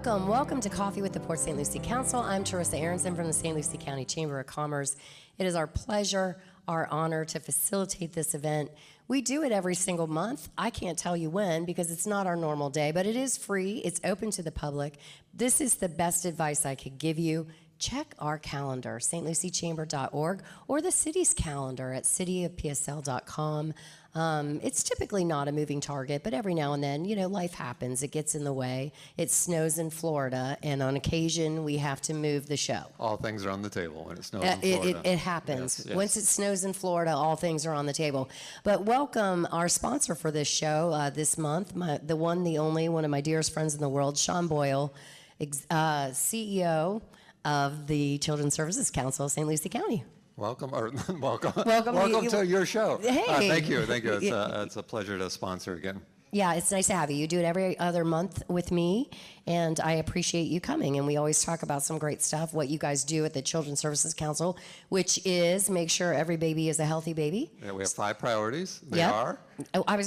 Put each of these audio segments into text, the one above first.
Welcome to Coffee with the Port St. Lucie Council. I'm Teresa Aronson from the St. Lucie County Chamber of Commerce. It is our pleasure, our honor to facilitate this event. We do it every single month. I can't tell you when because it's not our normal day, but it is free. It's open to the public. This is the best advice I could give you. Check our calendar, stluciechamber.org, or the city's calendar at cityofpsl.com. It's typically not a moving target, but every now and then, life happens. It gets in the way. It snows in Florida, and on occasion, we have to move the show. All things are on the table when it snows in Florida. It happens. Yes. Once it snows in Florida, all things are on the table. But welcome our sponsor for this show this month, the one, the only, one of my dearest friends in the world, Sean Boyle, CEO of the Children's Services Council of St. Lucie County. Welcome Welcome to your show. Hey. Thank you. It's a pleasure to sponsor again. Yeah, it's nice to have you. You do it every other month with me, and I appreciate you coming. And we always talk about some great stuff, what you guys do at the Children's Services Council, which is make sure every baby is a healthy baby. Yeah, we have 5 priorities. They Yep. are? Oh, I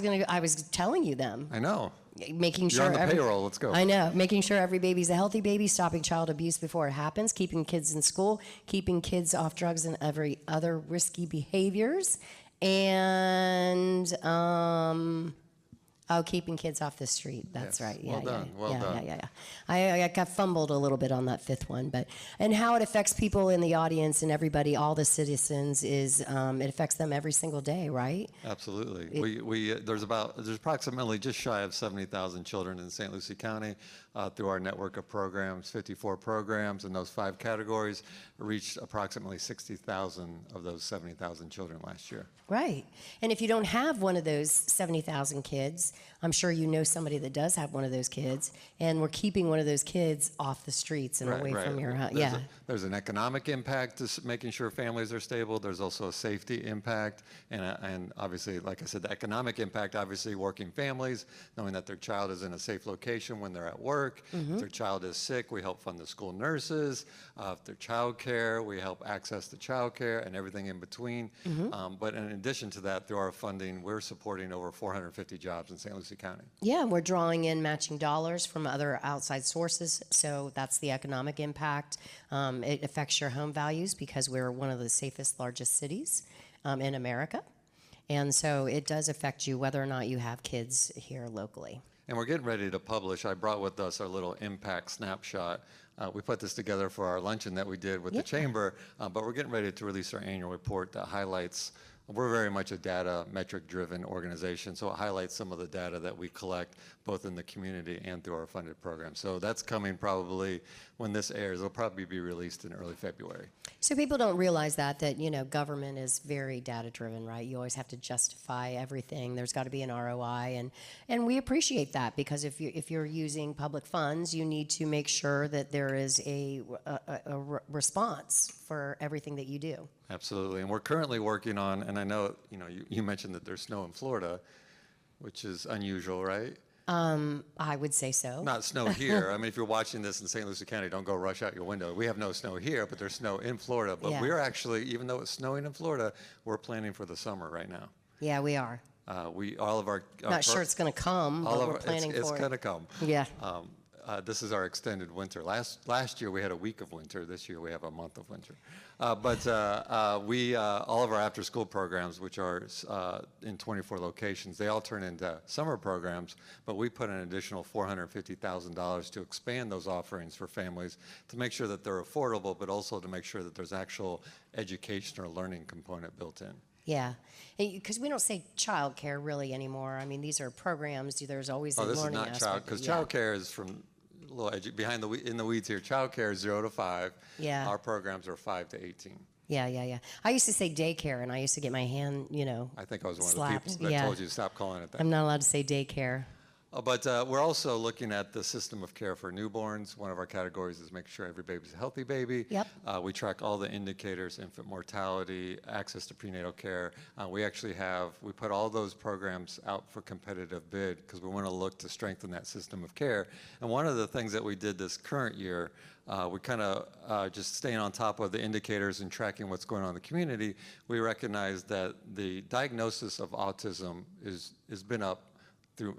was telling you them. I know. Making sure You're on the payroll. Let's go. I know. Making sure every baby's a healthy baby, stopping child abuse before it happens, keeping kids in school, keeping kids off drugs and every other risky behaviors, and keeping kids off the street. That's Yes. right. Yeah, Well done. Yeah. I got fumbled a little bit on that 5th one, and how it affects people in the audience and everybody, all the citizens, is it affects them every single day, right? Absolutely. There's approximately just shy of 70,000 children in St. Lucie County through our network of programs. 54 programs in those 5 categories reached approximately 60,000 of those 70,000 children last year. Right. And if you don't have one of those 70,000 kids, I'm sure you know somebody that does have one of those kids, and we're keeping one of those kids off the streets and away from your house. There's an economic impact to making sure families are stable. There's also a safety impact, and obviously, like I said, the economic impact, obviously working families, knowing that their child is in a safe location when they're at work. If their child is sick, we help fund the school nurses. If they're child care, we help access the child care and everything in between. But in addition to that, through our funding, we're supporting over 450 jobs in St. Lucie County. Yeah, we're drawing in matching dollars from other outside sources, so that's the economic impact. It affects your home values because we're one of the safest, largest cities in America, and so it does affect you whether or not you have kids here locally. And we're getting ready to publish. I brought with us our little impact snapshot. We put this together for our luncheon that we did with the Chamber, but we're getting ready to release our annual report that highlights. We're very much a data metric-driven organization, so it highlights some of the data that we collect both in the community and through our funded program. So that's coming probably when this airs. It'll probably be released in early February. So people don't realize that government is very data-driven, right? You always have to justify everything. There's got to be an ROI, and we appreciate that because if you're using public funds, you need to make sure that there is a response for everything that you do. Absolutely, and we're currently working on, and I know you mentioned that there's snow in Florida, which is unusual, right? I would say so. Not snow here. I mean, if you're watching this in St. Lucie County, don't go rush out your window. We have no snow here, but there's snow in Florida. But we're actually, even though it's snowing in Florida, we're planning for the summer right now. Yeah, we are. All of our not sure it's going to come, but we're planning for it. It's going to come. Yeah. This is our extended winter. Last year we had a week of winter. This year we have a month of winter. But all of our after-school programs, which are in 24 locations, they all turn into summer programs. But we put an additional $450,000 to expand those offerings for families to make sure that they're affordable, but also to make sure that there's actual education or learning component built in. Yeah, because we don't say child care really anymore. I mean, these are programs. There's always a learning aspect. Oh, this is not child, because child care is from a little in the weeds here. Child care is 0 to 5. Yeah. Our programs are 5 to 18. Yeah. I used to say daycare, and I used to get my hand, I think I was one slapped. of the people that told you to stop calling it that. I'm not allowed to say daycare. But we're also looking at the system of care for newborns. One of our categories is making sure every baby's a healthy baby. Yep. We track all the indicators, infant mortality, access to prenatal care. We put all those programs out for competitive bid because we want to look to strengthen that system of care. And one of the things that we did this current year, we kind of just staying on top of the indicators and tracking what's going on in the community, we recognized that the diagnosis of autism has been up through,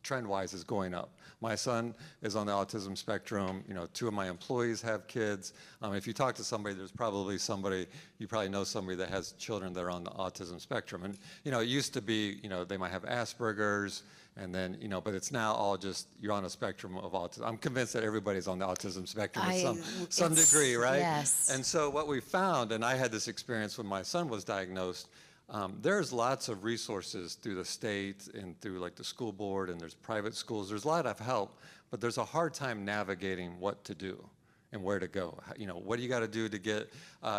trend-wise is going up. My son is on the autism spectrum. You know, 2 of my employees have kids. If you talk to somebody, there's probably somebody, you probably know somebody that has children that are on the autism spectrum. And, you know, it used to be, you know, they might have Asperger's, and then, you know, but it's now all just, you're on a spectrum of autism. I'm convinced that everybody's on the autism spectrum at some degree, right? Yes. And so what we found, and I had this experience when my son was diagnosed, there's lots of resources through the state and through like the school board, and there's private schools. There's a lot of help, but there's a hard time navigating what to do and where to go. You know, what do you got to do to get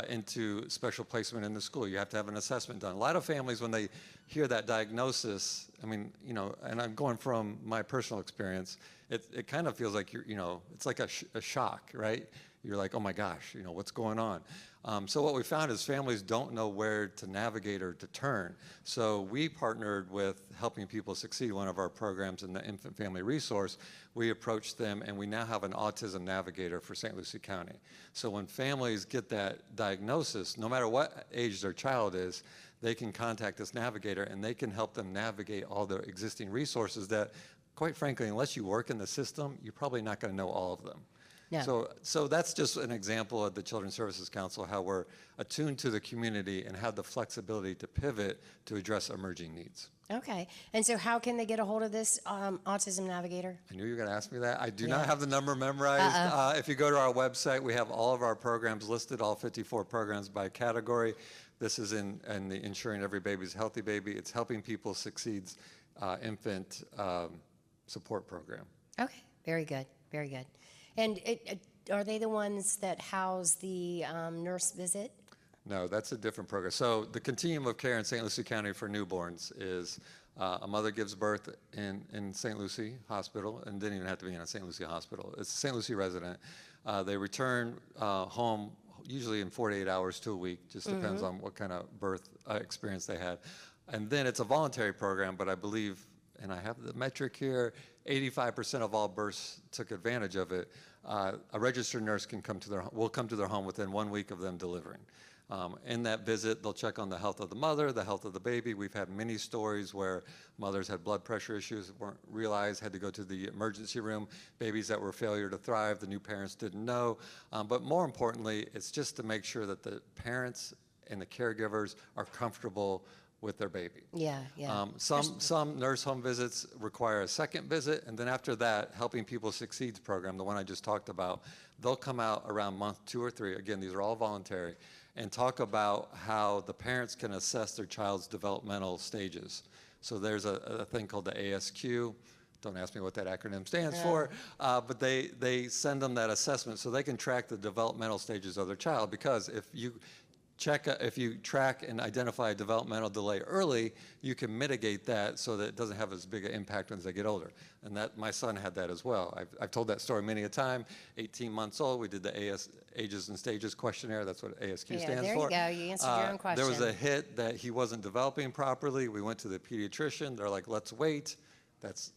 into special placement in the school? You have to have an assessment done. A lot of families, when they hear that diagnosis, I mean, you know, and I'm going from my personal experience, it kind of feels like you're, you know, it's like a shock, right? You're like, oh my gosh, you know, what's going on? So what we found is families don't know where to navigate or to turn. So we partnered with Helping People Succeed, one of our programs in the Infant Family Resource. We approached them, and we now have an autism navigator for St. Lucie County. So when families get that diagnosis, no matter what age their child is, they can contact this navigator, and they can help them navigate all the existing resources that, quite frankly, unless you work in the system, you're probably not going to know all of them. No. So that's just an example of the Children's Services Council, how we're attuned to the community and have the flexibility to pivot to address emerging needs. Okay. And so how can they get a hold of this autism navigator? I knew you were going to ask me that. I do not have the number memorized. If you go to our website, we have all of our programs listed, all 54 programs by category. This is in the Ensuring Every Baby's Healthy Baby. It's Helping People Succeed's infant support program. Okay. Very good. Very good. And are they the ones that house the nurse visit? No, that's a different program. So the continuum of care in St. Lucie County for newborns is a mother gives birth in St. Lucie Hospital, and didn't even have to be in a St. Lucie hospital. It's a St. Lucie resident. They return home usually in 48 hours to a week, just depends on what kind of birth experience they had. And then it's a voluntary program, but I believe, and I have the metric here, 85% of all births took advantage of it. A registered nurse will come to their home within 1 week of them delivering. In that visit, they'll check on the health of the mother, the health of the baby. We've had many stories where mothers had blood pressure issues, weren't realized, had to go to the emergency room, babies that were failure to thrive, the new parents didn't know. But more importantly, it's just to make sure that the parents and the caregivers are comfortable with their baby. Yeah, yeah. Some nurse home visits require a second visit, and then after that, Helping People Succeed's program, the one I just talked about, they'll come out around month 2 or 3, again, these are all voluntary, and talk about how the parents can assess their child's developmental stages. So there's a thing called the ASQ. Don't ask me what that acronym stands for, but they send them that assessment so they can track the developmental stages of their child, because if you track and identify a developmental delay early, you can mitigate that so that it doesn't have as big an impact as they get older. And that my son had that as well. I've told that story many a time. 18 months old, we did the Ages and Stages questionnaire. That's what ASQ stands for. There you go. You answered your own question. There was a hit that he wasn't developing properly. We went to the pediatrician. They're like, let's wait. That's,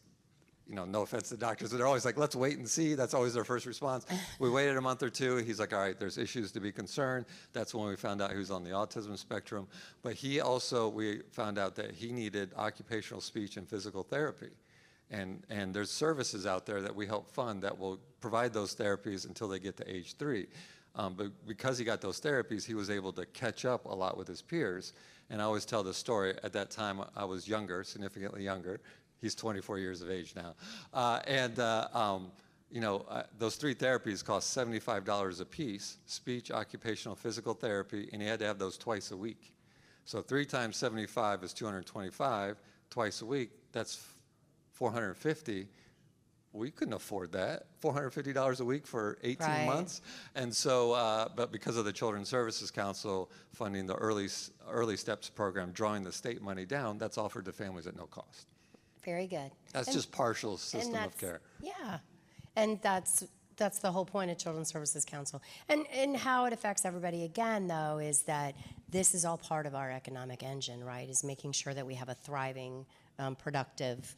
you know, no offense to doctors, but they're always like, let's wait and see. That's always their first response. We waited a month or two. He's like, all right, there's issues to be concerned. That's when we found out he was on the autism spectrum. But we found out that he needed occupational speech and physical therapy. And there's services out there that we help fund that will provide those therapies until they get to age 3. But because he got those therapies, he was able to catch up a lot with his peers. And I always tell this story. At that time, I was younger, significantly younger. He's 24 years of age now. Those 3 therapies cost $75 a piece, speech, occupational, physical therapy, and he had to have those twice a week. So 3 times 75 is 225, twice a week, that's $450. We couldn't afford that, $450 a week for 18 months. And so, but because of the Children's Services Council funding the Early Steps program, drawing the state money down, that's offered to families at no cost. Very good. That's just partial system of care. Yeah, and that's the whole point of Children's Services Council. And how it affects everybody, again, though, is that this is all part of our economic engine, right, is making sure that we have a thriving, productive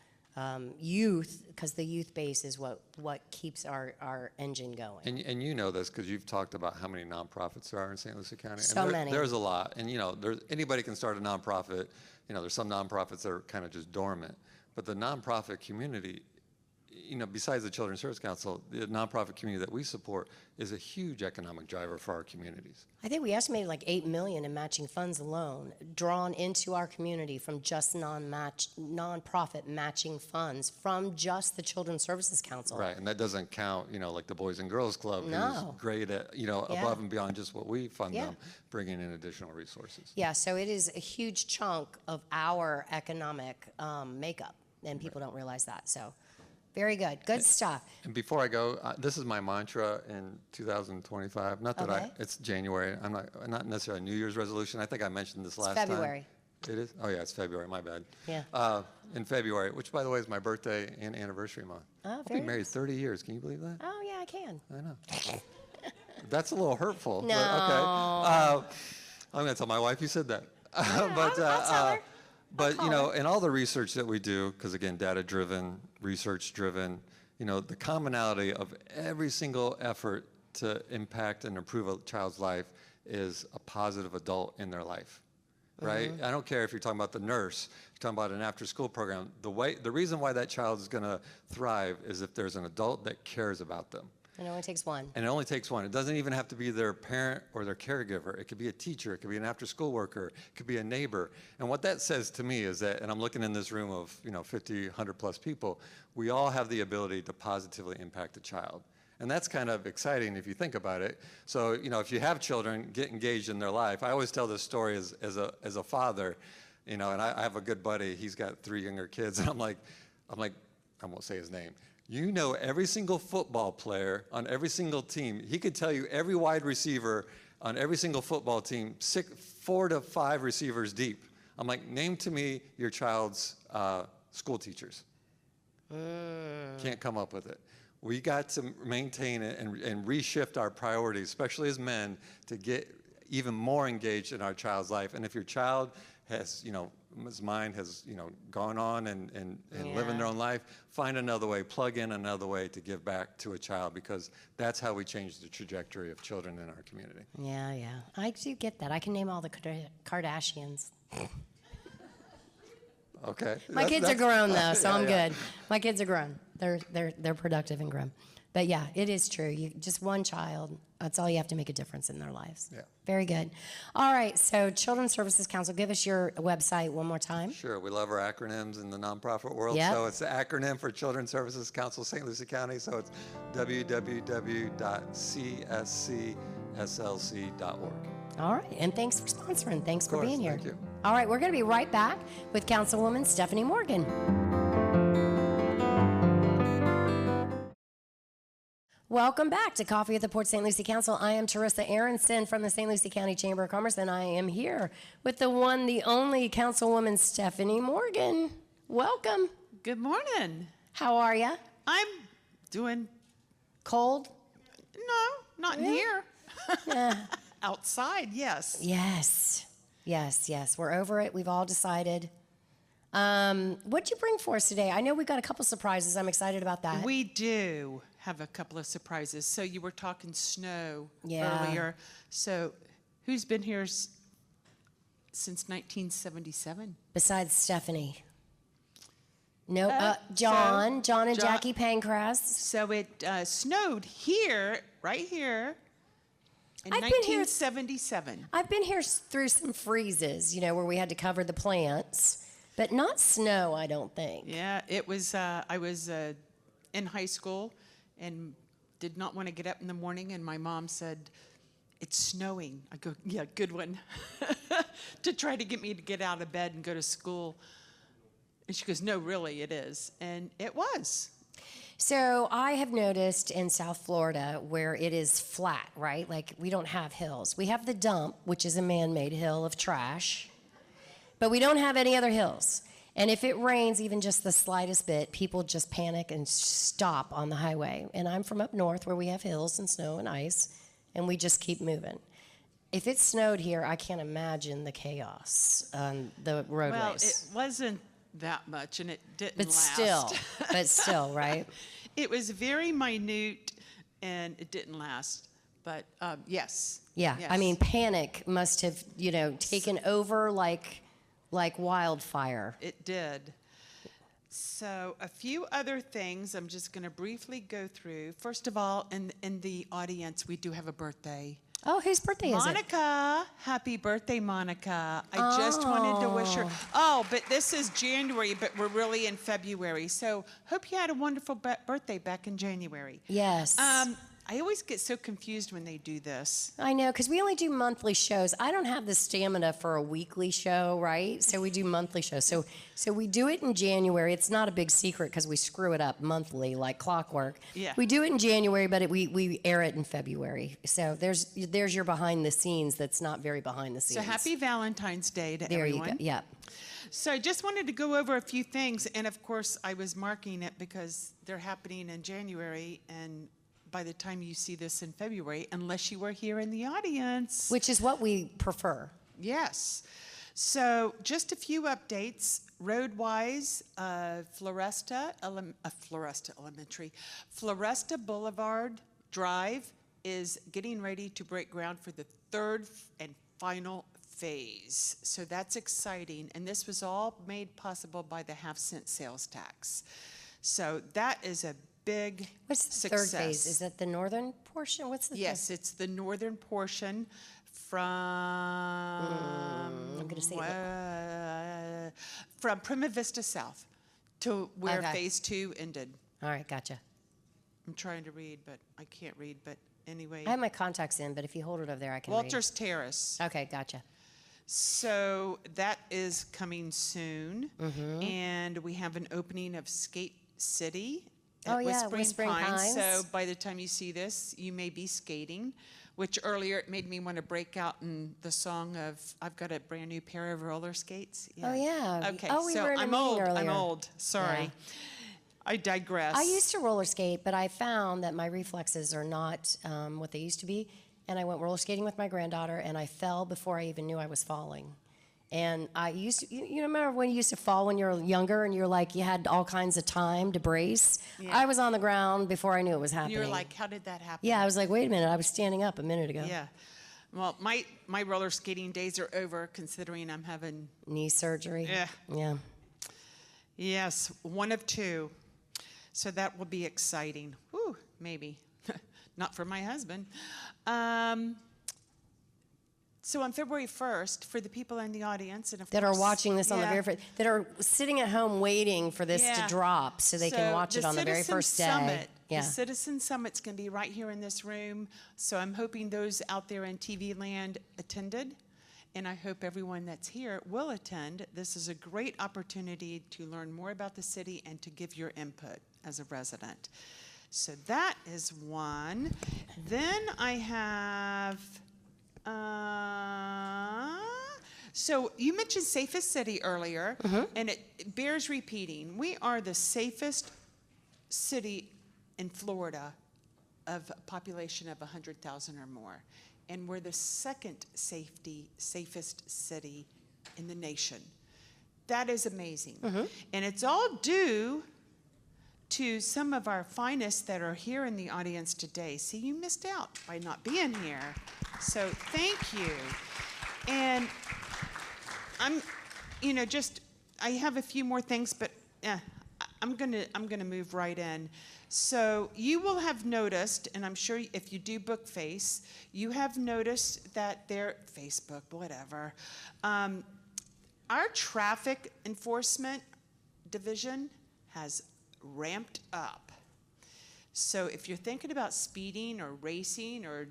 youth, because the youth base is what keeps our engine going. And you know this because you've talked about how many nonprofits there are in St. Lucie County. So many. There's a lot. And, anybody can start a nonprofit. There's some nonprofits that are kind of just dormant. But the nonprofit community besides the Children's Service Council, the nonprofit community that we support is a huge economic driver for our communities. I think we estimated like $8 million in matching funds alone drawn into our community from just nonprofit matching funds from just the Children's Services Council. Right, and that doesn't count, like the Boys and Girls Club, No. who's great at, above and beyond just what we fund Yeah. them, bringing in additional resources. Yeah, so it is a huge chunk of our economic makeup, and people don't realize that. So, very good. Good stuff. And before I go, this is my mantra in 2025. Not that Okay. it's January. I'm not necessarily a New Year's resolution. I think I mentioned this last February. time. It is? Oh, yeah, it's February. My bad. Yeah. In February, which, by the way, is my birthday and anniversary month. Oh, I'll very be married nice. 30 years. Can you believe that? Oh, yeah, I can. I know. That's a little hurtful. No. But okay. I'm going to tell my wife you said that. I'll tell her. But, call her. in all the research that we do, because again, data-driven, research-driven, the commonality of every single effort to impact and improve a child's life is a positive adult in their life, right? I don't care if you're talking about the nurse, you're talking about an after-school program. The reason why that child is going to thrive is if there's an adult that cares about them. It only takes one. And it only takes one. It doesn't even have to be their parent or their caregiver. It could be a teacher. It could be an after-school worker. It could be a neighbor. And what that says to me is that, and I'm looking in this room of 50, 100 plus people, we all have the ability to positively impact a child. And that's kind of exciting if you think about it. So, if you have children, get engaged in their life. I always tell this story as a father, and I have a good buddy. He's got 3 younger kids, and I'm like, I won't say his name. Every single football player on every single team. He could tell you every wide receiver on every single football team, 4 to 5 receivers deep. I'm like, name to me your child's school teachers. Can't come up with it. We got to maintain it and reshift our priorities, especially as men, to get even more engaged in our child's life. And if your child has, his mind has, gone on and living their own life, find another way, plug in another way to give back to a child, because that's how we change the trajectory of children in our community. Yeah. I do get that. I can name all the Kardashians. Okay. My kids are grown though, so I'm good. My kids are grown. They're productive and grown. But yeah, it is true. Just one child, that's all you have to make a difference in their lives. Yeah. Very good. All right, so Children's Services Council, give us your website one more time. Sure, we love our acronyms in the nonprofit world. Yep. So it's the acronym for Children's Services Council St. Lucie County. So it's www.cscslc.org. All right, and thanks for sponsoring. Thanks for course, being here. thank you. All right, we're going to be right back with Councilwoman Stephanie Morgan. Welcome back to Coffee at the Port St. Lucie Council. I am Teresa Aronson from the St. Lucie County Chamber of Commerce, and I am here with the one, the only Councilwoman Stephanie Morgan. Welcome. Good morning. How are you? I'm doing, Cold? no, not in Really? here. Yeah. Outside, yes. Yes. We're over it. We've all decided. What'd you bring for us today? I know we've got a couple surprises. I'm excited about that. We do have a couple of surprises. So you were talking snow Yeah. earlier. So who's been here since 1977? Besides Stephanie. No, John and John- Jackie Pancras. So it snowed here, right here, in I've been here- 1977. I've been here through some freezes, where we had to cover the plants, but not snow, I don't think. Yeah, it was, I was in high school and did not want to get up in the morning, and my mom said, "It's snowing." I go, "Yeah, good one," to try to get me to get out of bed and go to school. And she goes, "No, really, it is." And it was. So I have noticed in South Florida where it is flat, right? Like we don't have hills. We have the dump, which is a man-made hill of trash, but we don't have any other hills. And if it rains even just the slightest bit, people just panic and stop on the highway. And I'm from up north where we have hills and snow and ice, and we just keep moving. If it snowed here, I can't imagine the chaos on the roadways. Well, it wasn't that much, and it didn't but last. still, right? It was very minute, and it didn't last. But yes. Yeah, Yes. I mean, panic must have, taken over like wildfire. It did. So a few other things I'm just going to briefly go through. First of all, in the audience, we do have a birthday. Oh, whose birthday is it? Monica, happy birthday, Monica. I just wanted to wish her. Oh, but this is January, but we're really in February. So hope you had a wonderful birthday back in January. Yes. I always get so confused when they do this. I know, because we only do monthly shows. I don't have the stamina for a weekly show, right? So we do monthly shows. So we do it in January. It's not a big secret because we screw it up monthly like clockwork. Yeah. We do it in January, but we air it in February. So there's your behind the scenes that's not very behind the scenes. So happy Valentine's Day to There everyone. you go. Yeah. So I just wanted to go over a few things. And of course, I was marking it because they're happening in January. And by the time you see this in February, unless you were here in the audience. Which is what we prefer. Yes. So just a few updates. Road-wise, Floresta Elementary, Floresta Boulevard Drive is getting ready to break ground for the third and final phase. So that's exciting. And this was all made possible by the half-cent sales tax. So that is a big What's the success. third phase? Is that the northern portion? What's the Yes, it's the northern portion from I'm gonna say from Prima Vista South to where Okay. phase 2 ended. All right, gotcha. I'm trying to read, but I can't read. But anyway, I have my contacts in, but if you hold it over there, I can Walters Terrace. read. Okay, gotcha. So that is coming soon, Mm-hmm. and we have an opening of Skate City Oh, at yeah, Whispering Whispering Pines. So Pines. by the time you see this, you may be skating, which earlier it made me want to break out in the song of "I've got a brand new pair of roller skates." Oh, yeah. Okay, Oh, we so were in a I'm meeting old. I'm earlier. old. Sorry. Yeah. I digress. I used to roller skate, but I found that my reflexes are not what they used to be. And I went roller skating with my granddaughter, and I fell before I even knew I was falling. And I used to, you remember when you used to fall when you were younger and you're like, you had all kinds of time to brace? Yeah. I was on the ground before I knew it was happening. You were like, how did that happen? Yeah, I was like, wait a minute, I was standing up a minute ago. Yeah. Well, my roller skating days are over, considering I'm having. Knee surgery. Yeah. Yeah. Yes, one of two. So that will be exciting. Whew, maybe. Not for my husband. So on February 1st, for the people in the audience, and of That course, are watching this on the yeah. very first, that are sitting at home waiting for this Yeah. to drop so they can So watch it on the very Citizen first day. Summit, Yeah. The Citizen Summit's going to be right here in this room. So I'm hoping those out there in TV land attended. And I hope everyone that's here will attend. This is a great opportunity to learn more about the city and to give your input as a resident. So that is one. Then I have, so you mentioned safest city earlier, and it bears repeating. We are the safest city in Florida of a population of 100,000 or more. And we're the second safest city in the nation. That is amazing. And it's all due to some of our finest that are here in the audience today. See, you missed out by not being here. So thank you. And I'm, I have a few more things, but I'm gonna move right in. So you will have noticed, and I'm sure if you do Bookface, you have noticed that Facebook, whatever. Our traffic enforcement division has ramped up. So if you're thinking about speeding or racing or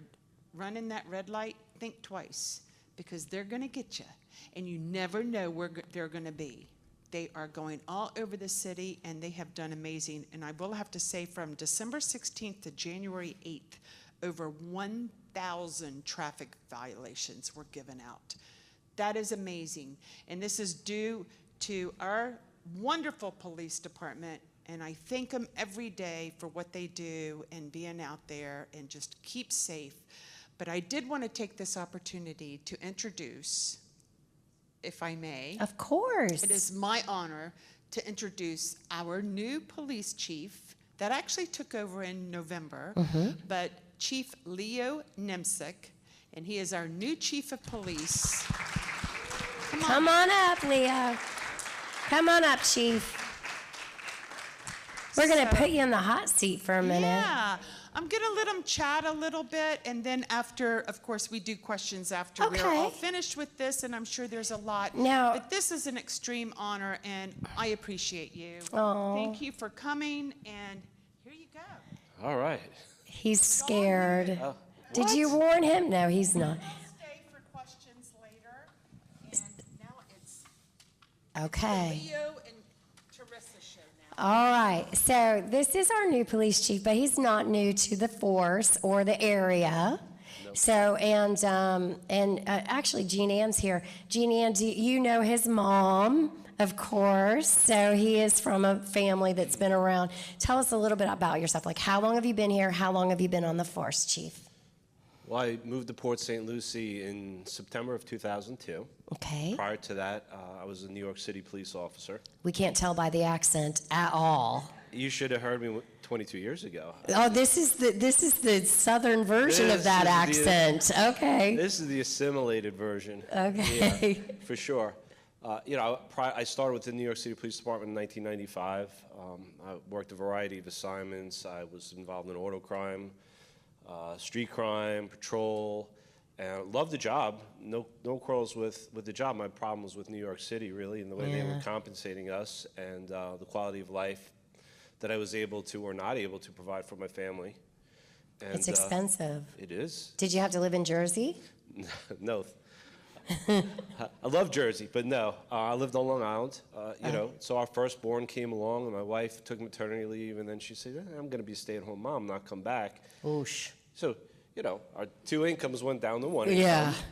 running that red light, think twice, because they're gonna get you, and you never know where they're gonna be. They are going all over the city, and they have done amazing. And I will have to say, from December 16th to January 8th, over 1,000 traffic violations were given out. That is amazing. And this is due to our wonderful police department, and I thank them every day for what they do and being out there and just keep safe. But I did want to take this opportunity to introduce, if I may. Of course. It is my honor to introduce our new police chief that actually took over in November, but Chief Leo Nemsic, and he is our new chief of police. Come on up, Leo. Come on up, Chief. We're going to So- put you in the hot seat for a minute. Yeah, I'm going to let them chat a little bit, and then after, of course, we do questions after we're Okay. all finished with this, and I'm sure there's a lot. Now- But this is an extreme honor, and I appreciate you. Aw. Thank you for coming, and here you go. All right. He's scared. Oh, Did you warn him? No, he's not. We'll stay for questions later, and now it's Okay. Leo and Teresa's show now. All right. So this is our new police chief, but he's not new to the force or the area. So, actually, Jean Ann's here. Jean Ann, do you know his mom? Of course. So he is from a family that's been around. Tell us a little bit about yourself. Like, how long have you been here? How long have you been on the force, chief? Well, I moved to Port St. Lucie in September of 2002. Okay. Prior to that, I was a New York City police officer. We can't tell by the accent at all. You should have heard me 22 years ago. Oh, this is the southern version of This that is the- accent. Okay. This is the assimilated version. Okay. Yeah, for sure. I started with the New York City Police Department in 1995. I worked a variety of assignments. I was involved in auto crime, street crime, patrol, and I loved the job. No quarrels with the job. My problem was with New York City, really, and the way they were compensating us and the quality of life that I was able to or not able to provide for my family. And, It's expensive. It is. Did you have to live in Jersey? No. I love Jersey, but no. I lived on Long Island, so our firstborn came along, and my wife took maternity leave, and then she said, I'm going to be a stay-at-home mom, not come back. Oosh. So, our two incomes went down to one Yeah. income.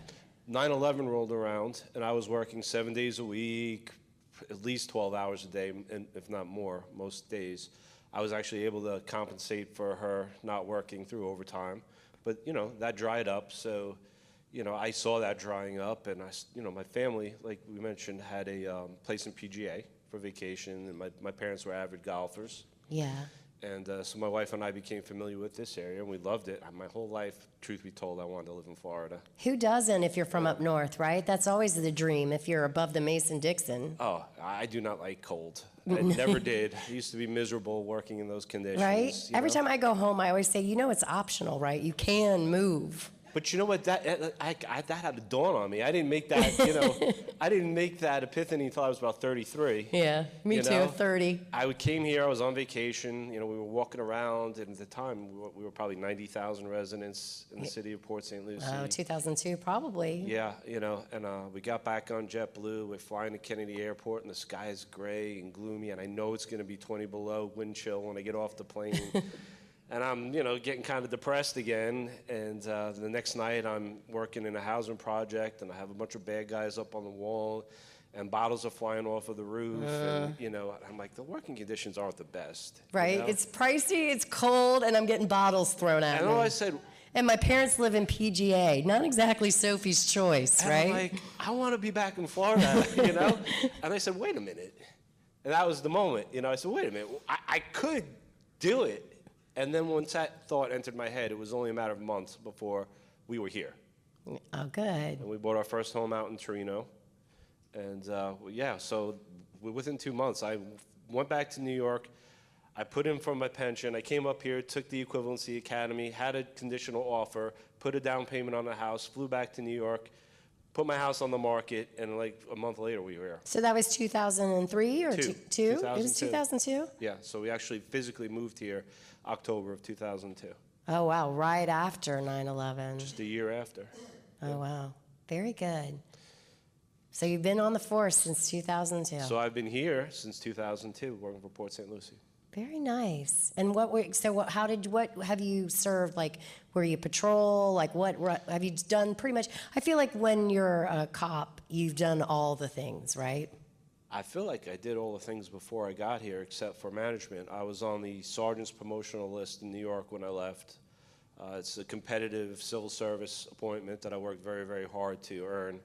9/11 rolled around, and I was working 7 days a week, at least 12 hours a day, and if not more, most days. I was actually able to compensate for her not working through overtime, but, that dried up, so... I saw that drying up, and my family, like we mentioned, had a place in PGA for vacation, and my parents were avid golfers. Yeah. And so my wife and I became familiar with this area, and we loved it. My whole life, truth be told, I wanted to live in Florida. Who doesn't if you're from up north, right? That's always the dream if you're above the Mason-Dixon. Oh, I do not like cold. I never did. I used to be miserable working in those conditions. Right? Every time I go home, I always say, it's optional, right? You can move. But you know what? That had to dawn on me. I didn't make that. I didn't make that epiphany until I was about 33. Yeah, me You too, know? 30. I came here. I was on vacation. We were walking around, and at the time we were probably 90,000 residents in the city of Port St. Lucie. Oh, 2002, probably. Yeah, and we got back on JetBlue. We're flying to Kennedy Airport, and the sky is gray and gloomy, and I know it's going to be 20 below, wind chill when I get off the plane. And I'm, getting kind of depressed again. And the next night, I'm working in a housing project, and I have a bunch of bad guys up on the wall, and bottles are flying off of the roof. And, I'm like, the working conditions aren't the best. Right? It's pricey, it's cold, and I'm getting bottles thrown at And me. I said, And my parents live in PGA. Not exactly Sophie's choice, and right? I'm like, I want to be back in Florida, And I said, wait a minute. And that was the moment, I said, wait a minute. I could do it. And then once that thought entered my head, it was only a matter of months before we were here. Oh, good. And we bought our first home out in Torino. And so within 2 months, I went back to New York. I put in for my pension. I came up here, took the Equivalency Academy, had a conditional offer, put a down payment on the house, flew back to New York, put my house on the market, and like a month later we were here. So that was 2003 or Two. two? It was 2002. 2002? Yeah, so we actually physically moved here October of 2002, Oh, wow. Right after 9/11. just a year after. Oh, wow. Very good. So you've been on the force since 2002. So I've been here since 2002, working for Port St. Lucie. Very nice. And what have you served? Like, were you patrol? Like, what have you done pretty much? I feel like when you're a cop, you've done all the things, right? I feel like I did all the things before I got here, except for management. I was on the sergeant's promotional list in New York when I left. It's a competitive civil service appointment that I worked very, very hard to earn.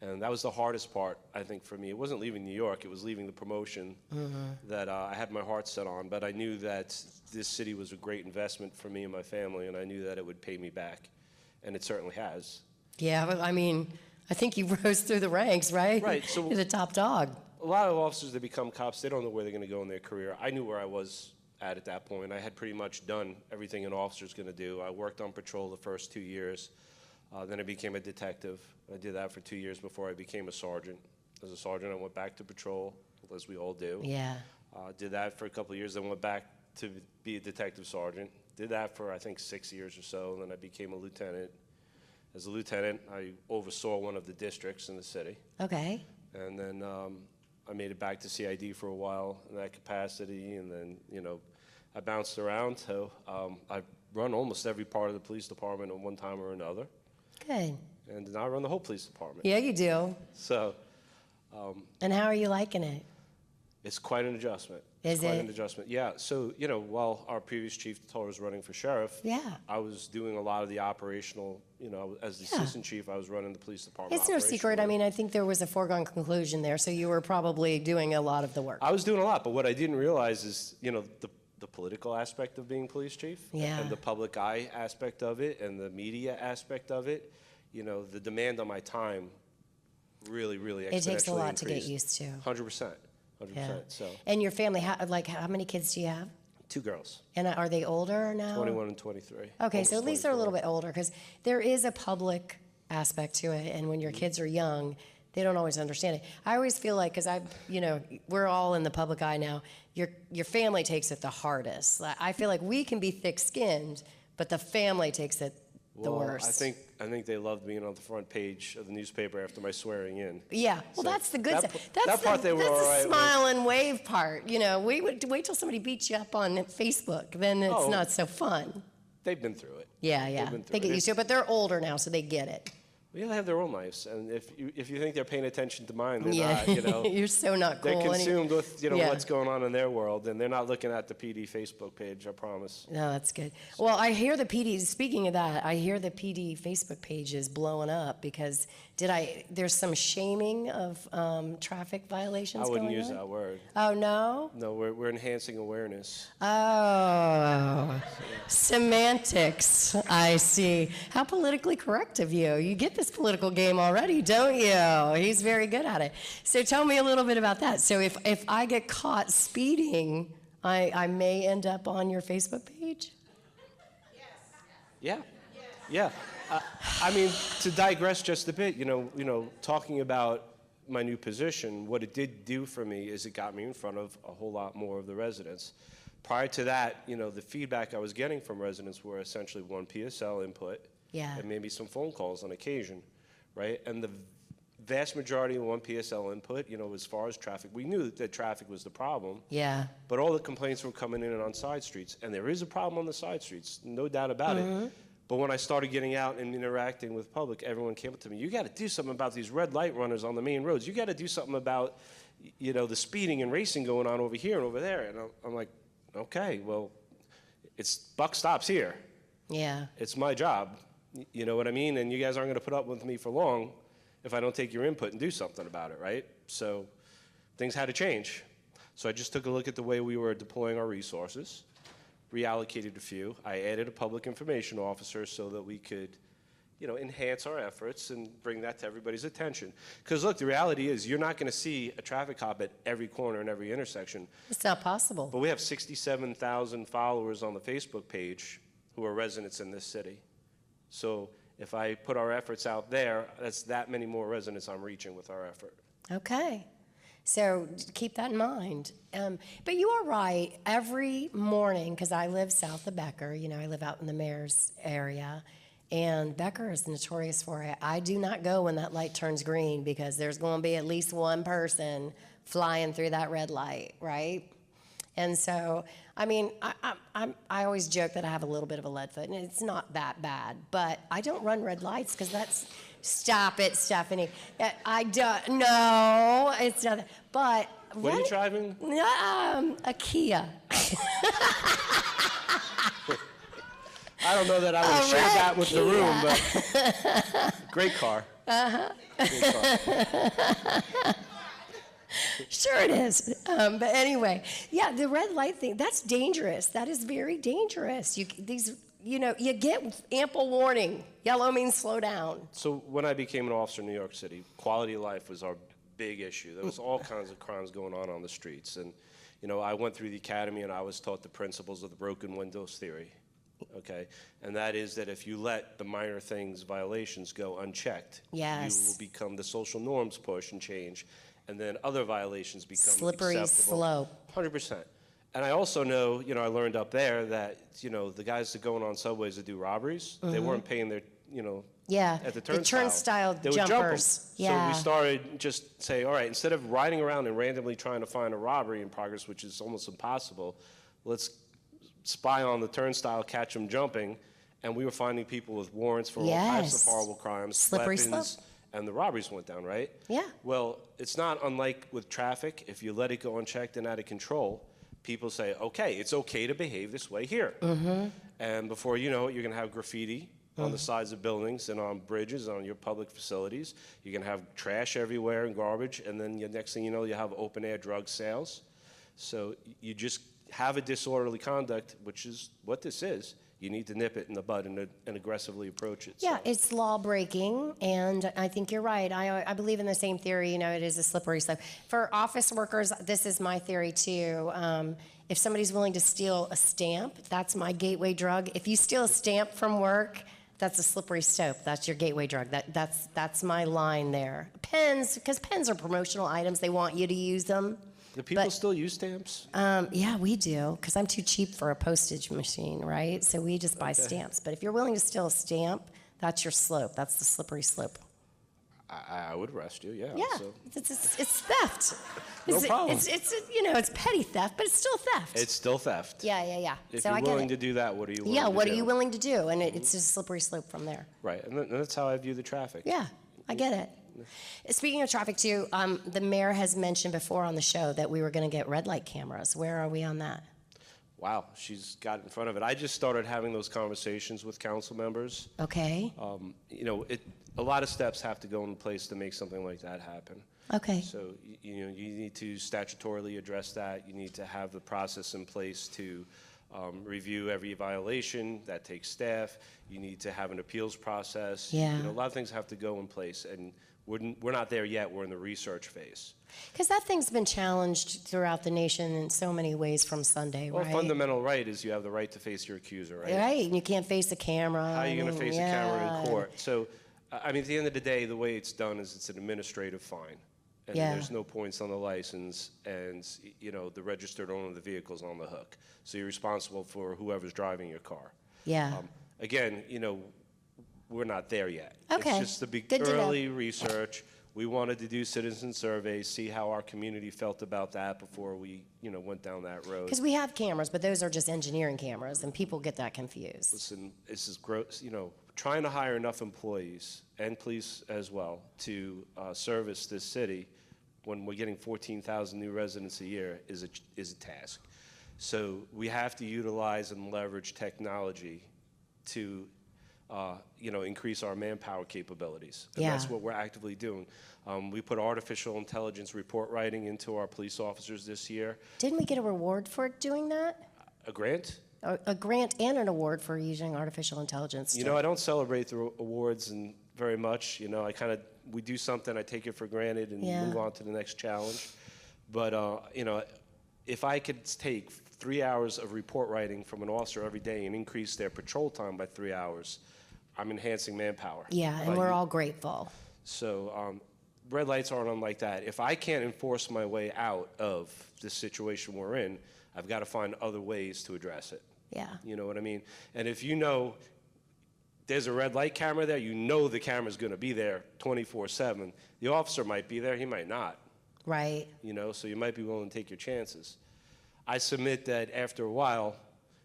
And that was the hardest part, I think, for me. It wasn't leaving New York. It was leaving the promotion that I had my heart set on. But I knew that this city was a great investment for me and my family, and I knew that it would pay me back. And it certainly has. Yeah, well, I mean, I think you rose through the ranks, right? Right, so- You're the top dog. A lot of officers that become cops, they don't know where they're going to go in their career. I knew where I was at that point. I had pretty much done everything an officer's going to do. I worked on patrol the first 2 years. Then I became a detective. I did that for 2 years before I became a sergeant. As a sergeant, I went back to patrol, as we all do. Yeah. Did that for a couple of years, then went back to be a detective sergeant. Did that for, I think, 6 years or so, and then I became a lieutenant. As a lieutenant, I oversaw one of the districts in the city. Okay. And then I made it back to CID for a while in that capacity, and then, I bounced around. So I've run almost every part of the police department at one time or another. Good. And now I run the whole police department. Yeah, you do. So And how are you liking it? it's quite an adjustment. Is Quite it? an adjustment. Yeah. So, while our previous chief told us running for sheriff, Yeah. I was doing a lot of the operational, as the assistant chief, I was running the police department. It's no secret. I mean, I think there was a foregone conclusion there, so you were probably doing a lot of the work. I was doing a lot, but what I didn't realize is, the political aspect of being police chief, Yeah. and the public eye aspect of it, and the media aspect of it. The demand on my time really, really exponentially It takes a lot to get increased. used to. 100%. 100%. Yeah. So, And your family, how many kids do you have? 2 girls, And are they older now? 21 and 23. Okay, so at almost least they're a little 24. bit older, because there is a public aspect to it, and when your kids are young, they don't always understand it. I always feel like, because we're all in the public eye now, your family takes it the hardest. I feel like we can be thick-skinned, but the family takes it the Well, worst. I think they loved being on the front page of the newspaper after my swearing in. Yeah, well, So that's the good that stuff. p- that part they were that's all the right with. smile and wave part. We would wait till somebody beats you up on Facebook, then it's Oh. not so fun. They've been through it. Yeah, They've yeah. been through They get it. used to it, but they're older now, so they get it. Yeah, they have their own lives, and if you think they're paying attention to mine, they're Yeah, not. you're so not cool. They're any- consumed with Yeah. what's going on in their world, and they're not looking at the PD Facebook page. I promise. No, that's good. Well, I hear the PD. Speaking of that, I hear the PD Facebook page is blowing up because there's some shaming of traffic violations I wouldn't going use on? that word. Oh no. No, we're enhancing awareness. Oh, semantics. I see. How politically correct of you. You get this political game already, don't you? He's very good at it. So tell me a little bit about that. So if I get caught speeding, I may end up on your Facebook page? Yeah. Yeah. I mean, to digress just a bit, talking about my new position, what it did do for me is it got me in front of a whole lot more of the residents. Prior to that, the feedback I was getting from residents were essentially one PSL input Yeah. and maybe some phone calls on occasion, right? And the vast majority of one PSL input, as far as traffic, we knew that traffic was the problem. Yeah. But all the complaints were coming in and on side streets, and there is a problem on the side streets, no doubt about it. But when I started getting out and interacting with public, everyone came up to me, you got to do something about these red light runners on the main roads. You got to do something about, the speeding and racing going on over here and over there. And I'm like, okay, well, buck stops here. Yeah. It's my job. You know what I mean? And you guys aren't going to put up with me for long if I don't take your input and do something about it, right? So things had to change. So I just took a look at the way we were deploying our resources, reallocated a few. I added a public information officer so that we could, enhance our efforts and bring that to everybody's attention. Because look, the reality is you're not going to see a traffic cop at every corner and every intersection. It's not possible. But we have 67,000 followers on the Facebook page who are residents in this city. So if I put our efforts out there, that's that many more residents I'm reaching with our effort. Okay. So keep that in mind. But you are right. Every morning, because I live south of Becker, I live out in the mayor's area, and Becker is notorious for it. I do not go when that light turns green because there's going to be at least one person flying through that red light, right? And so, I always joke that I have a little bit of a lead foot, and it's not that bad. But I don't run red lights because that's. Stop it, Stephanie. I don't. No, it's not. But What are you driving? a Kia. I don't know that I would have shared that with the room, but great car. Great car. Sure it is. But anyway, yeah, the red light thing, that's dangerous. That is very dangerous. You get ample warning. Yellow means slow down. So when I became an officer in New York City, quality of life was our big issue. There was all kinds of crimes going on the streets. And, You know, I went through the academy and I was taught the principles of the broken windows theory, okay? And that is that if you let the minor things, violations go unchecked, Yes. you will become the social norms push and change, and then other violations become Slippery acceptable. slope. 100%. And I also know, you know, I learned up there that, you know, the guys that going on subways that do robberies, they weren't paying their, you know, Yeah, at the the turnstile. turnstile They would jump 'em. jumpers. Yeah. So we started just say, all right, instead of riding around and randomly trying to find a robbery in progress, which is almost impossible, let's spy on the turnstile, catch them jumping. And we were finding people with warrants for all types Yes. of horrible crimes, Slippery weapons, slope. and the robberies went down, right? Yeah. Well, it's not unlike with traffic. If you let it go unchecked and out of control, people say, okay, it's okay to behave this way here. And before you know it, you're going to have graffiti on the sides of buildings and on bridges, on your public facilities. You're going to have trash everywhere and garbage. And then the next thing you know, you have open-air drug sales. So you just have a disorderly conduct, which is what this is. You need to nip it in the bud and aggressively approach it. Yeah, So, it's law breaking, and I think you're right. I believe in the same theory. You know, it is a slippery slope. For office workers, this is my theory too. If somebody's willing to steal a stamp, that's my gateway drug. If you steal a stamp from work, that's a slippery slope. That's your gateway drug. That's my line there. Pens, because pens are promotional items. They want you to use them. do people but- still use stamps? Yeah, we do, because I'm too cheap for a postage machine, right? So we just buy stamps. But if you're willing to steal a stamp, that's your slope. That's the slippery slope. I would arrest you, yeah. Yeah, So. it's theft. No problem. It's you know, it's petty theft, but it's still theft. It's still theft. Yeah. If So you're I get willing it. to do that, what are you willing Yeah, to what do? are you willing to do? And it's just a slippery slope from there. Right, and that's how I view the traffic. Yeah, I get it. Speaking of traffic too, the mayor has mentioned before on the show that we were going to get red light cameras. Where are we on that? Wow, she's got in front of it. I just started having those conversations with council members. Okay. You know, a lot of steps have to go in place to make something like that happen. Okay. So, you know, you need to statutorily address that. You need to have the process in place to review every violation. That takes staff. You need to have an appeals process. Yeah. You know, a lot of things have to go in place, and we're not there yet. We're in the research phase. Because that thing's been challenged throughout the nation in so many ways from Sunday, Well, right? fundamental right is you have the right to face your accuser, right? Right, and you can't face a camera. How are you going to face a camera yeah. in court? So, I mean, at the end of the day, the way it's done is it's an administrative fine. And Yeah. there's no points on the license, and, you know, the registered owner of the vehicle's on the hook. So you're responsible for whoever's driving your car. Yeah. Again, you know, we're not there yet. Okay. It's just the big Good to know. early research. We wanted to do citizen surveys, see how our community felt about that before we, you know, went down that road. Because we have cameras, but those are just engineering cameras, and people get that confused. Listen, this is gross, you know, trying to hire enough employees and police as well to service this city when we're getting 14,000 new residents a year is a task. So we have to utilize and leverage technology to, you know, increase our manpower capabilities. And Yeah. that's what we're actively doing. We put artificial intelligence report writing into our police officers this year. Didn't we get a reward for doing that? A grant? A grant and an award for using artificial intelligence. You know, I don't celebrate the awards and very much. You know, we do something, I take it for granted and Yeah. move on to the next challenge. But, you know, if I could take 3 hours of report writing from an officer every day and increase their patrol time by 3 hours, I'm enhancing manpower. Yeah, and But we're all grateful. So red lights aren't unlike that. If I can't enforce my way out of this situation we're in, I've got to find other ways to address it. Yeah. You know what I mean? And if you know there's a red light camera there, you know the camera's going to be there 24/7. The officer might be there, he might not. Right. You know, so you might be willing to take your chances. I submit that after a while,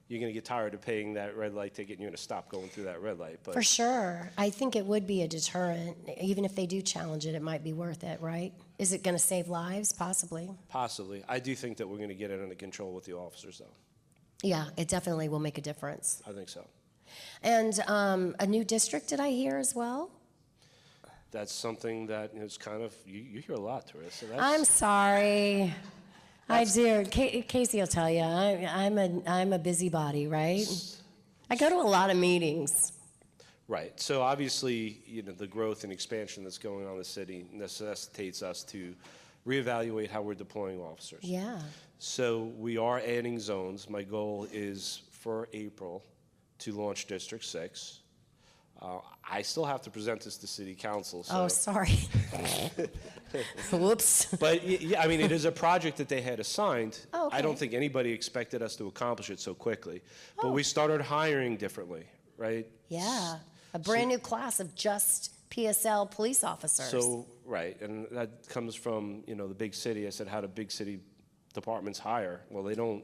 you're going to get tired of paying that red light ticket and you're going to stop going through that red light. But For sure. I think it would be a deterrent. Even if they do challenge it, it might be worth it, right? Is it going to save lives? Possibly. possibly. I do think that we're going to get it under control with the officers, though. Yeah, it definitely will make a difference. I think so. And a new district, did I hear as well? That's something that is kind of, you hear a lot, Teresa. I'm sorry. I do. Casey will tell you, I'm a busybody, right? I go to a lot of meetings. Right. So obviously, you know, the growth and expansion that's going on in the city necessitates us to reevaluate how we're deploying officers. Yeah. So we are adding zones. My goal is for April to launch District 6. I still have to present this to City Council. So. Oh, sorry. Whoops. But yeah, I mean, it is a project that they had assigned. Oh, okay. I don't think anybody expected us to accomplish it so quickly. But we started hiring differently, right? Yeah. A brand new class of just PSL police officers. So, right, and that comes from, the big city. I said, how do big city departments hire? Well, they don't,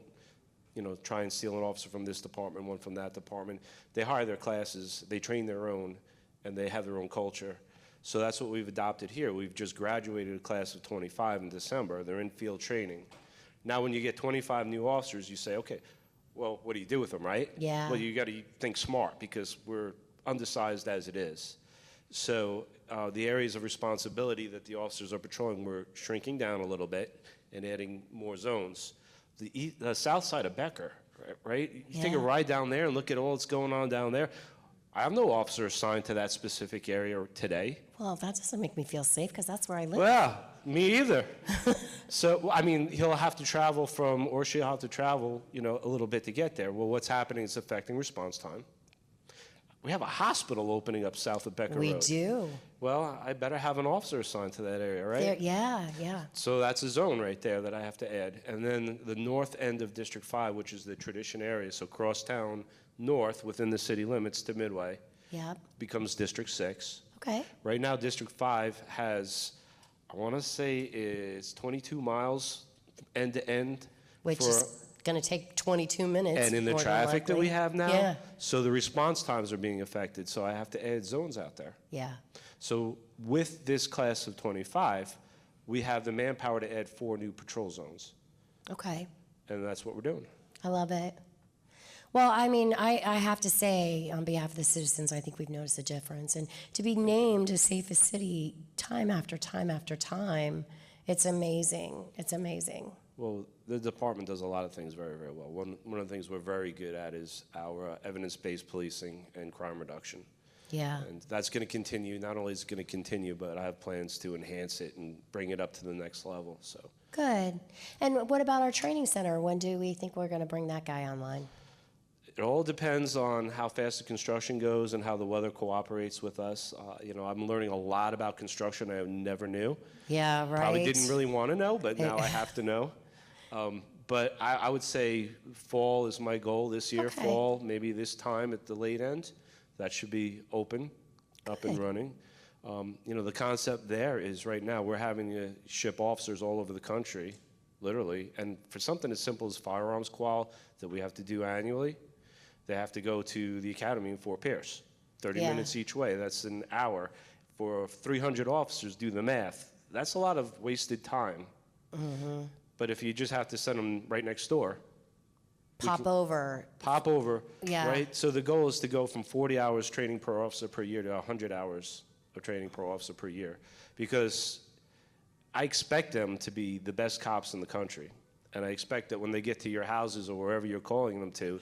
try and steal an officer from this department, one from that department. They hire their classes, they train their own, and they have their own culture. So that's what we've adopted here. We've just graduated a class of 25 in December. They're in field training. Now, when you get 25 new officers, you say, okay, well, what do you do with them, right? Yeah. Well, you got to think smart because we're undersized as it is. So the areas of responsibility that the officers are patrolling, we're shrinking down a little bit and adding more zones. The south side of Becker, right? You take a ride down there and look at all that's going on down there. I have no officer assigned to that specific area today. Well, that doesn't make me feel safe because that's where I live. Well, me either. So, I mean, he'll have to travel from, or she'll have to travel, a little bit to get there. Well, what's happening is affecting response time. We have a hospital opening up south of Becker Road. We do. Well, I better have an officer assigned to that area, right? Yeah. So that's a zone right there that I have to add. And then the north end of District 5, which is the tradition area, so crosstown north within the city limits to Midway, Yep. becomes District 6. Okay. Right now, District 5 has, I want to say, is 22 miles end to end. Which is going to take 22 minutes. And in the more than traffic that we likely. have now, Yeah. so the response times are being affected, so I have to add zones out there. Yeah. So with this class of 25, we have the manpower to add 4 new patrol zones, Okay. and that's what we're doing. I love it. Well, I mean, I have to say, on behalf of the citizens, I think we've noticed a difference. And to be named a safest city time after time after time, it's amazing. It's amazing. Well, the department does a lot of things very, very well. One of the things we're very good at is our evidence-based policing and crime reduction. Yeah. And that's going to continue. Not only is it going to continue, but I have plans to enhance it and bring it up to the next level. So. Good. And what about our training center? When do we think we're going to bring that guy online? It all depends on how fast the construction goes and how the weather cooperates with us. I'm learning a lot about construction I never knew. Yeah, right. Probably didn't really want to know, but now I have to know. But I would say fall is my goal this year. Okay. Fall, maybe this time at the late end. That should be open, up and running. The concept there is right now we're having to ship officers all over the country, literally. And for something as simple as firearms qual that we have to do annually, they have to go to the academy in Fort Pierce, 30 minutes each way. That's an hour. For 300 officers, do the math. That's a lot of wasted time. Mm-hmm. But if you just have to send them right next door. Pop over. Yeah. Right? So the goal is to go from 40 hours training per officer per year to 100 hours of training per officer per year. Because I expect them to be the best cops in the country. And I expect that when they get to your houses or wherever you're calling them to,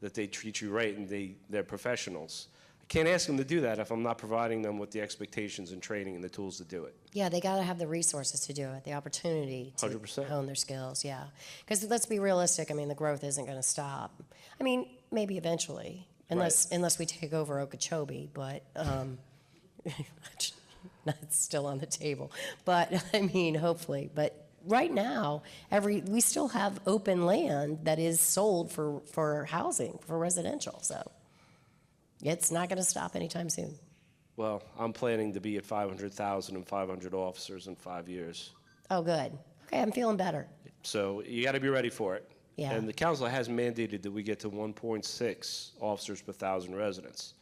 that they treat you right and they're professionals. I can't ask them to do that if I'm not providing them with the expectations and training and the tools to do it. Yeah, they got to have the resources to do it, the opportunity to 100%. hone their skills, yeah. Because let's be realistic, I mean, the growth isn't going to stop. I mean, maybe eventually, unless we take over Okeechobee, but that's still on the table. But, I mean, hopefully. But right now, we still have open land that is sold for housing, for residential, so it's not going to stop anytime soon. Well, I'm planning to be at 500,000 and 500 officers in 5 years. Oh, good. Okay, I'm feeling better. So you got to be ready for it. Yeah. And the council has mandated that we get to 1.6 officers per 1,000 residents.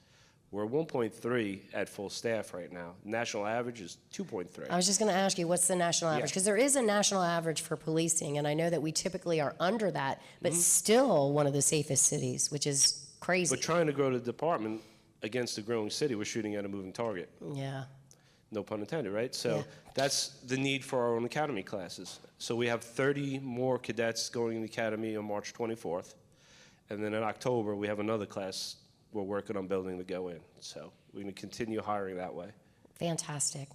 We're 1.3 at full staff right now. National average is 2.3. I was just going to ask you, what's the national average? Yeah. Because there is a national average for policing, and I know that we typically are under that, but still one of the safest cities, which is crazy. But trying to grow the department against a growing city, we're shooting at a moving target. Yeah. No pun intended, right? So that's the need for our own academy classes. So we have 30 more cadets going in the academy on March 24th. And then in October, we have another class we're working on building to go in. So we're going to continue hiring that way. Fantastic.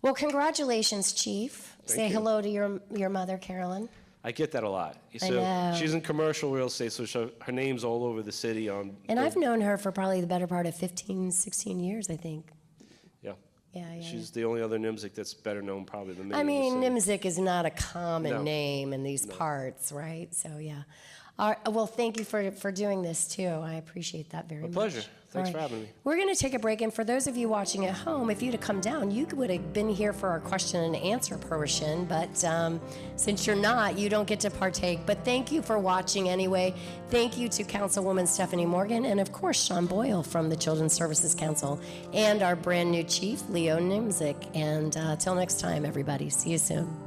Well, congratulations, Chief. Say you. hello to your mother, Carolyn. I get that a lot. I know. She's in commercial real estate, so her name's all over the city on. And I've known her for probably the better part of 15, 16 years, I think. Yeah. Yeah. She's the only other Nimzik that's better known probably than me. I in the mean, city. Nimzik is not a common No. name in these parts, right? So, yeah. All right, well, thank you for doing this, too. I appreciate that very much. pleasure. Thanks All for having me. We're going to take a break, and for those of you watching at home, if you'd have come down, you would have been here for our question and answer portion, but since you're not, you don't get to partake. But thank you for watching anyway. Thank you to Councilwoman Stephanie Morgan, and of course, Sean Boyle from the Children's Services Council, and our brand new chief, Leo Nimzik. And till next time, everybody. See you soon.